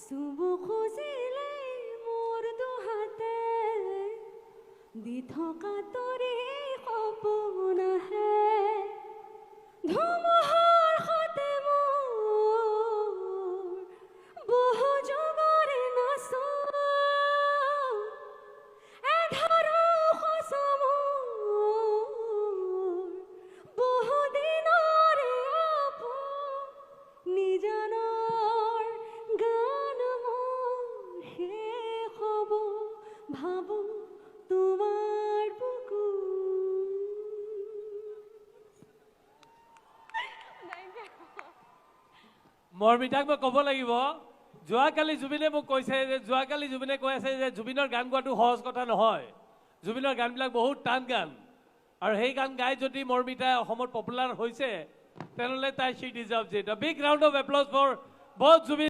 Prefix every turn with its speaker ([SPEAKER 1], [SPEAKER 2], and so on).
[SPEAKER 1] চুব খুজিলে মোৰ দুহাতে দি থকা তৰি সপোন আহে ধুমুহাৰ সতে মোৰ বহু যুগৰে নাচো এধাৰো সঁচ মোৰ বহু দিনৰে আপোন নিজানৰ গান মোৰ শেষ হ'ব ভাবো তোমাৰ বুকু
[SPEAKER 2] মৰমিতাক মই ক'ব লাগিব যোৱাকালি জুবিনে মোক কৈছে যে জুবিনে কৈ আছে যে জুবিনৰ গান গোৱাটো সহজ কথা নহয় জুবিনৰ গানবিলাক বহুত টান গান আৰু সেই গান গাই যদি মৰমিতাই অসমত পপুলাৰ হৈছে তেনেহ'লে তাই she deserves it. A big round of applause for both Zubin